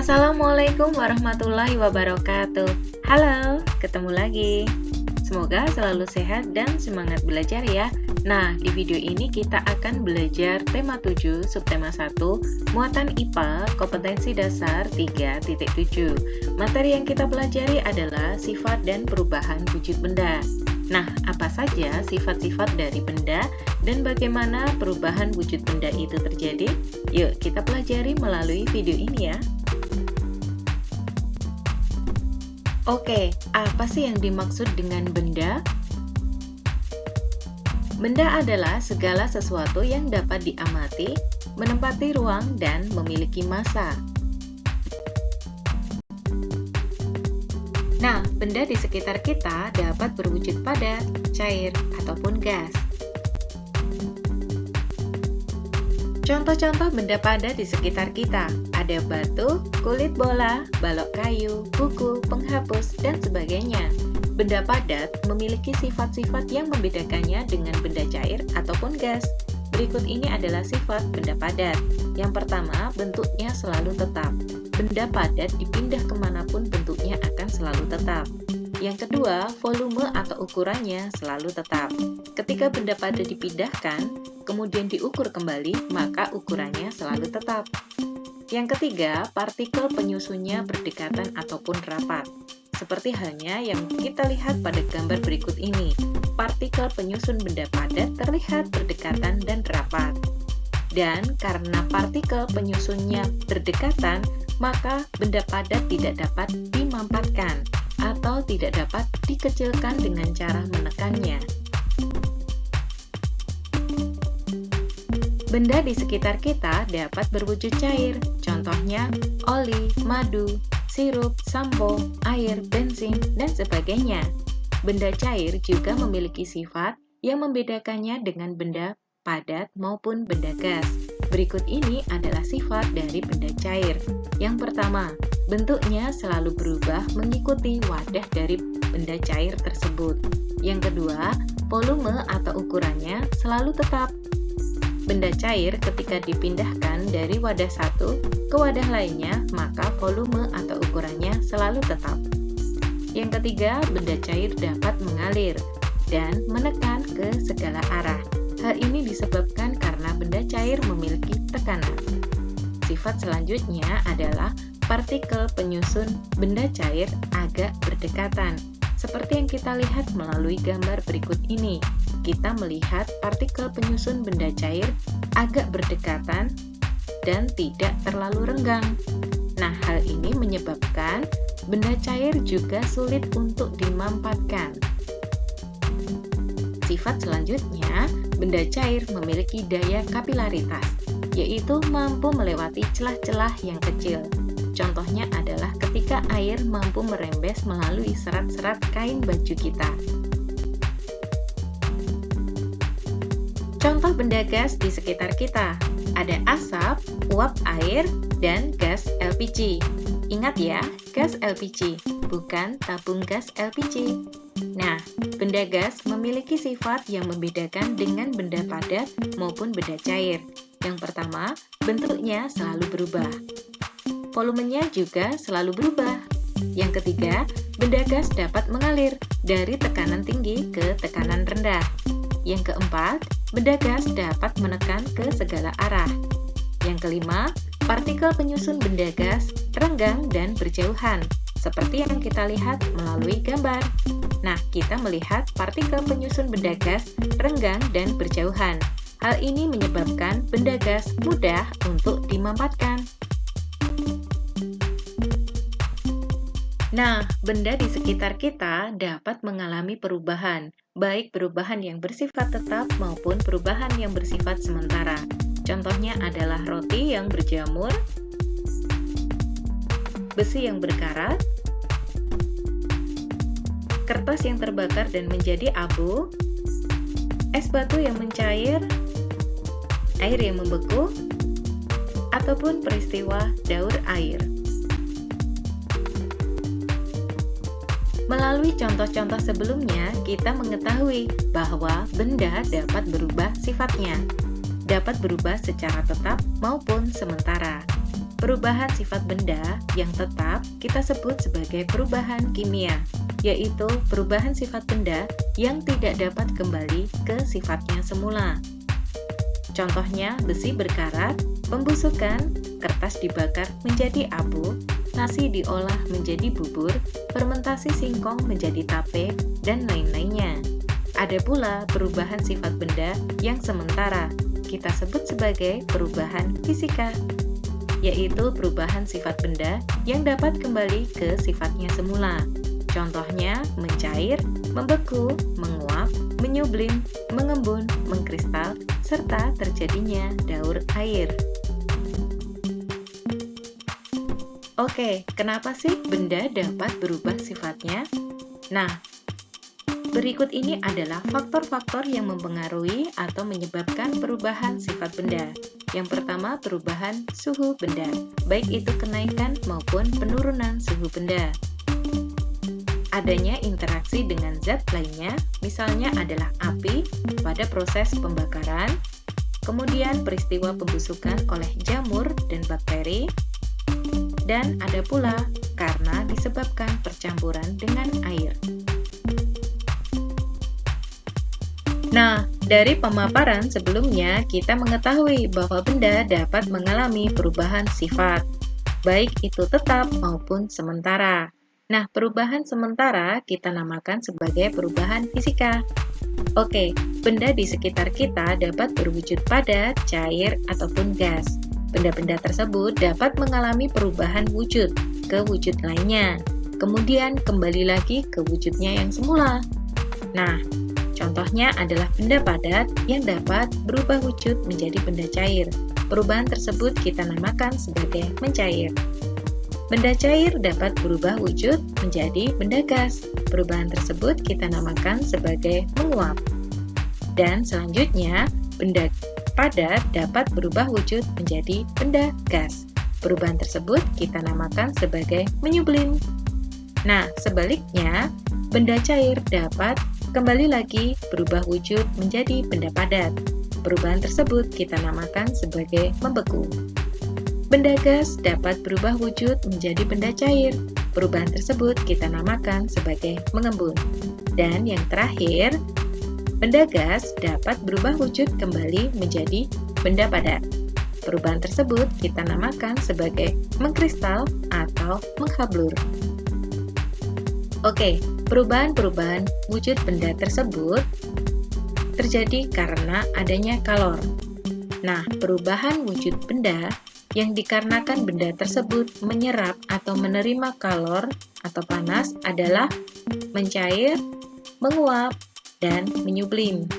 Assalamualaikum warahmatullahi wabarakatuh. Halo, ketemu lagi. Semoga selalu sehat dan semangat belajar ya. Nah, di video ini kita akan belajar tema 7, subtema 1, muatan IPA, kompetensi dasar 3.7. Materi yang kita pelajari adalah sifat dan perubahan wujud benda. Nah, apa saja sifat-sifat dari benda dan bagaimana perubahan wujud benda itu terjadi? Yuk, kita pelajari melalui video ini ya. Oke, apa sih yang dimaksud dengan benda? Benda adalah segala sesuatu yang dapat diamati, menempati ruang, dan memiliki massa. Nah, benda di sekitar kita dapat berwujud padat, cair, ataupun gas. Contoh-contoh benda padat di sekitar kita, ada batu, kulit bola, balok kayu, buku, penghapus, dan sebagainya. Benda padat memiliki sifat-sifat yang membedakannya dengan benda cair ataupun gas. Berikut ini adalah sifat benda padat. Yang pertama, bentuknya selalu tetap. Benda padat dipindah kemanapun bentuknya akan selalu tetap. Yang kedua, volume atau ukurannya selalu tetap. Ketika benda padat dipindahkan, kemudian diukur kembali, maka ukurannya selalu tetap. Yang ketiga, partikel penyusunnya berdekatan ataupun rapat. Seperti halnya yang kita lihat pada gambar berikut ini. Partikel penyusun benda padat terlihat berdekatan dan rapat. Dan karena partikel penyusunnya berdekatan, maka benda padat tidak dapat dimampatkan atau tidak dapat dikecilkan dengan cara menekannya. Benda di sekitar kita dapat berwujud cair, contohnya oli, madu, sirup, sampo, air, bensin, dan sebagainya. Benda cair juga memiliki sifat yang membedakannya dengan benda padat maupun benda gas. Berikut ini adalah sifat dari benda cair. Yang pertama, bentuknya selalu berubah mengikuti wadah dari benda cair tersebut. Yang kedua, volume atau ukurannya selalu tetap. Benda cair ketika dipindahkan dari wadah satu ke wadah lainnya, maka volume atau ukurannya selalu tetap. Yang ketiga, benda cair dapat mengalir dan menekan ke segala arah. Hal ini disebabkan karena benda cair memiliki tekanan. Sifat selanjutnya adalah partikel penyusun benda cair agak berdekatan. Seperti yang kita lihat melalui gambar berikut ini, kita melihat partikel penyusun benda cair agak berdekatan dan tidak terlalu renggang. Nah, hal ini menyebabkan benda cair juga sulit untuk dimampatkan. Sifat selanjutnya, benda cair memiliki daya kapilaritas, yaitu mampu melewati celah-celah yang kecil. Contohnya adalah ketika air mampu merembes melalui serat-serat kain baju kita. Contoh benda gas di sekitar kita, ada asap, uap air, dan gas LPG. Ingat ya, gas LPG, bukan tabung gas LPG. Nah, benda gas memiliki sifat yang membedakan dengan benda padat maupun benda cair. Yang pertama, bentuknya selalu berubah. Volumenya juga selalu berubah. Yang ketiga, benda gas dapat mengalir dari tekanan tinggi ke tekanan rendah. Yang keempat, benda gas dapat menekan ke segala arah. Yang kelima, partikel penyusun benda gas renggang dan berjauhan, seperti yang kita lihat melalui gambar. Nah, kita melihat partikel penyusun benda gas renggang dan berjauhan. Hal ini menyebabkan benda gas mudah untuk dimampatkan. Nah, benda di sekitar kita dapat mengalami perubahan, baik perubahan yang bersifat tetap maupun perubahan yang bersifat sementara. Contohnya adalah roti yang berjamur, besi yang berkarat, kertas yang terbakar dan menjadi abu, es batu yang mencair, air yang membeku, ataupun peristiwa daur air. Melalui contoh-contoh sebelumnya, kita mengetahui bahwa benda dapat berubah sifatnya, dapat berubah secara tetap maupun sementara. Perubahan sifat benda yang tetap kita sebut sebagai perubahan kimia, yaitu perubahan sifat benda yang tidak dapat kembali ke sifatnya semula. Contohnya besi berkarat, pembusukan, kertas dibakar menjadi abu, nasi diolah menjadi bubur, fermentasi singkong menjadi tape, dan lain-lainnya. Ada pula perubahan sifat benda yang sementara, kita sebut sebagai perubahan fisika, yaitu perubahan sifat benda yang dapat kembali ke sifatnya semula. Contohnya mencair, membeku, menguap, menyublim, mengembun, mengkristal, serta terjadinya daur air. Oke, kenapa sih benda dapat berubah sifatnya? Nah, berikut ini adalah faktor-faktor yang mempengaruhi atau menyebabkan perubahan sifat benda. Yang pertama, perubahan suhu benda, baik itu kenaikan maupun penurunan suhu benda. Adanya interaksi dengan zat lainnya, misalnya adalah api pada proses pembakaran, kemudian peristiwa pembusukan oleh jamur dan bakteri, dan ada pula karena disebabkan percampuran dengan air. Nah, dari pemaparan sebelumnya kita mengetahui bahwa benda dapat mengalami perubahan sifat, baik itu tetap maupun sementara. Nah, perubahan sementara kita namakan sebagai perubahan fisika. Oke, benda di sekitar kita dapat berwujud padat, cair, ataupun gas. Benda-benda tersebut dapat mengalami perubahan wujud ke wujud lainnya, kemudian kembali lagi ke wujudnya yang semula. Nah, contohnya adalah benda padat yang dapat berubah wujud menjadi benda cair. Perubahan tersebut kita namakan sebagai mencair. Benda cair dapat berubah wujud menjadi benda gas. Perubahan tersebut kita namakan sebagai menguap. Dan selanjutnya, benda padat dapat berubah wujud menjadi benda gas. Perubahan tersebut kita namakan sebagai menyublim. Nah, sebaliknya, benda cair dapat kembali lagi berubah wujud menjadi benda padat. Perubahan tersebut kita namakan sebagai membeku. Benda gas dapat berubah wujud menjadi benda cair. Perubahan tersebut kita namakan sebagai mengembun. Dan yang terakhir, benda gas dapat berubah wujud kembali menjadi benda padat. Perubahan tersebut kita namakan sebagai mengkristal atau menghablur. Oke, perubahan-perubahan wujud benda tersebut terjadi karena adanya kalor. Nah, perubahan wujud benda yang dikarenakan benda tersebut menyerap atau menerima kalor atau panas adalah mencair, menguap, dan menyublim.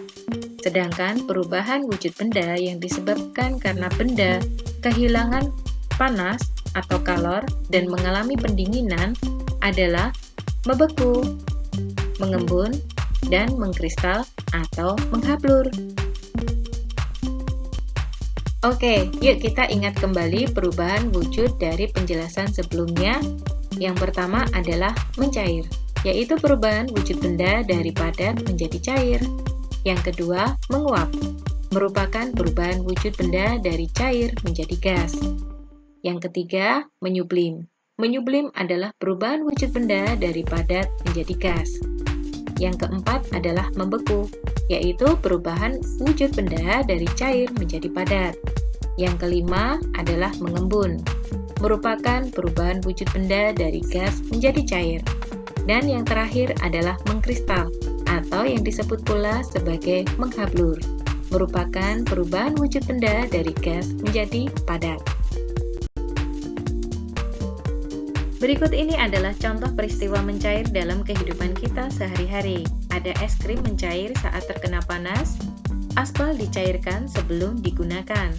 Sedangkan perubahan wujud benda yang disebabkan karena benda kehilangan panas atau kalor dan mengalami pendinginan adalah membeku, mengembun, dan mengkristal atau menghablur. Oke, yuk kita ingat kembali perubahan wujud dari penjelasan sebelumnya. Yang pertama adalah mencair, yaitu perubahan wujud benda dari padat menjadi cair. Yang kedua, menguap, merupakan perubahan wujud benda dari cair menjadi gas. Yang ketiga, menyublim. Menyublim adalah perubahan wujud benda dari padat menjadi gas. Yang keempat adalah membeku, yaitu perubahan wujud benda dari cair menjadi padat. Yang kelima adalah mengembun, merupakan perubahan wujud benda dari gas menjadi cair. Dan yang terakhir adalah mengkristal, atau yang disebut pula sebagai menghablur, merupakan perubahan wujud benda dari gas menjadi padat. Berikut ini adalah contoh peristiwa mencair dalam kehidupan kita sehari-hari. Ada es krim mencair saat terkena panas, aspal dicairkan sebelum digunakan,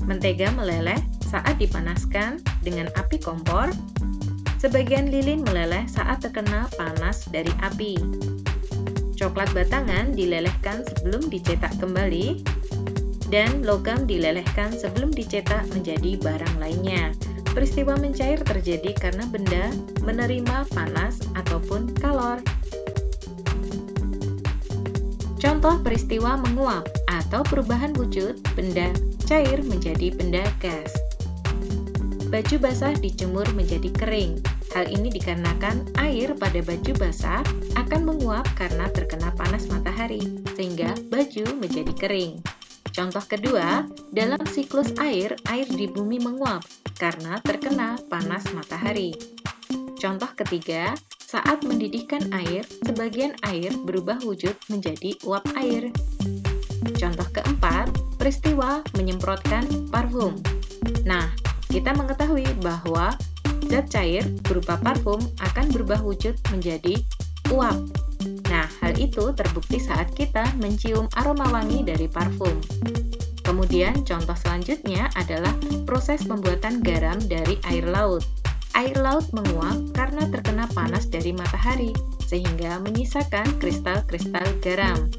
mentega meleleh saat dipanaskan dengan api kompor, sebagian lilin meleleh saat terkena panas dari api, coklat batangan dilelehkan sebelum dicetak kembali, dan logam dilelehkan sebelum dicetak menjadi barang lainnya. Peristiwa mencair terjadi karena benda menerima panas ataupun kalor. Contoh peristiwa menguap atau perubahan wujud benda cair menjadi benda gas. baju basah dijemur menjadi kering. Hal ini dikarenakan air pada baju basah akan menguap karena terkena panas matahari, sehingga baju menjadi kering. Contoh kedua, dalam siklus air di bumi menguap karena terkena panas matahari. Contoh ketiga, saat mendidihkan air, sebagian air berubah wujud menjadi uap air. Contoh keempat, peristiwa menyemprotkan parfum. Nah, kita mengetahui bahwa zat cair berupa parfum akan berubah wujud menjadi uap. Nah, hal itu terbukti saat kita mencium aroma wangi dari parfum. Kemudian, contoh selanjutnya adalah proses pembuatan garam dari air laut. Air laut menguap karena terkena panas dari matahari, sehingga menyisakan kristal-kristal garam.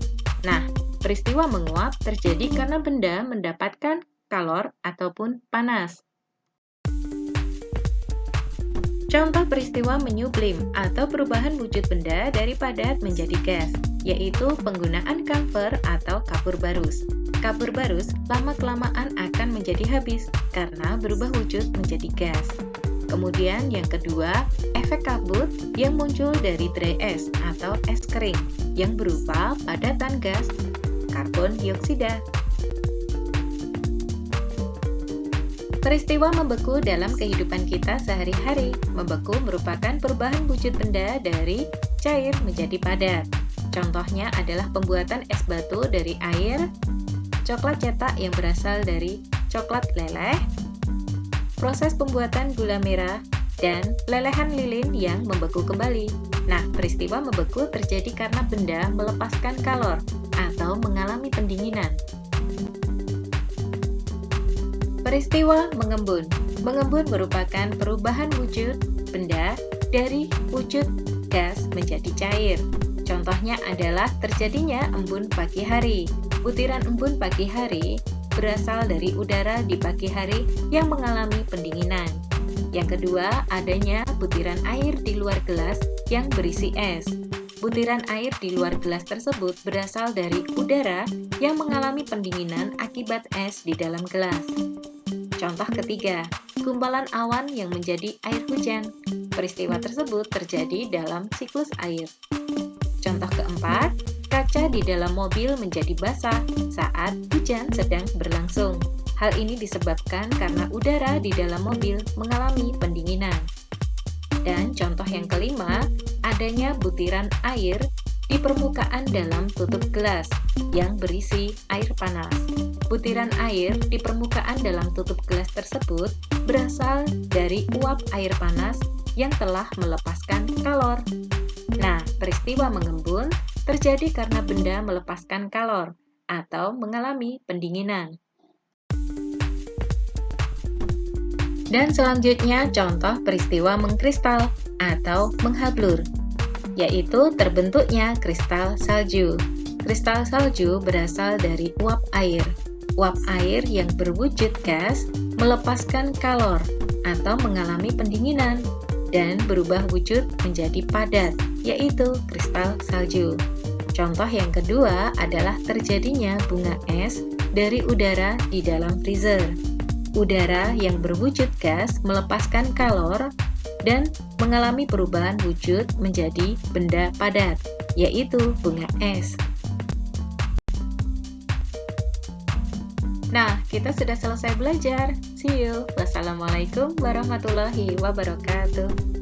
Nah, peristiwa menguap terjadi karena benda mendapatkan kalor ataupun panas. Contoh peristiwa menyublim atau perubahan wujud benda dari padat menjadi gas, yaitu penggunaan kamfer atau kapur barus. Kapur barus lama-kelamaan akan menjadi habis karena berubah wujud menjadi gas. Kemudian yang kedua, efek kabut yang muncul dari dry ice atau es kering yang berupa padatan gas karbon dioksida. Peristiwa membeku dalam kehidupan kita sehari-hari. Membeku merupakan perubahan wujud benda dari cair menjadi padat. Contohnya adalah pembuatan es batu dari air, coklat cetak yang berasal dari coklat leleh, proses pembuatan gula merah, dan lelehan lilin yang membeku kembali. Nah, peristiwa membeku terjadi karena benda melepaskan kalor atau mengalami pendinginan. Peristiwa mengembun. Mengembun merupakan perubahan wujud benda dari wujud gas menjadi cair. Contohnya adalah terjadinya embun pagi hari. Butiran embun pagi hari berasal dari udara di pagi hari yang mengalami pendinginan. Yang kedua, adanya butiran air di luar gelas yang berisi es. Butiran air di luar gelas tersebut berasal dari udara yang mengalami pendinginan akibat es di dalam gelas. Contoh ketiga, gumpalan awan yang menjadi air hujan. Peristiwa tersebut terjadi dalam siklus air. Contoh keempat, kaca di dalam mobil menjadi basah saat hujan sedang berlangsung. Hal ini disebabkan karena udara di dalam mobil mengalami pendinginan. Dan contoh yang kelima, adanya butiran air di permukaan dalam tutup gelas yang berisi air panas. Butiran air di permukaan dalam tutup gelas tersebut berasal dari uap air panas yang telah melepaskan kalor. Nah, peristiwa mengembun terjadi karena benda melepaskan kalor atau mengalami pendinginan. Dan selanjutnya contoh peristiwa mengkristal atau menghablur, yaitu terbentuknya kristal salju. Kristal salju berasal dari uap air. Uap air yang berwujud gas melepaskan kalor atau mengalami pendinginan dan berubah wujud menjadi padat, yaitu kristal salju. Contoh yang kedua adalah terjadinya bunga es dari udara di dalam freezer. Udara yang berwujud gas melepaskan kalor dan mengalami perubahan wujud menjadi benda padat, yaitu bunga es. Nah, kita sudah selesai belajar. See you. Wassalamualaikum warahmatullahi wabarakatuh.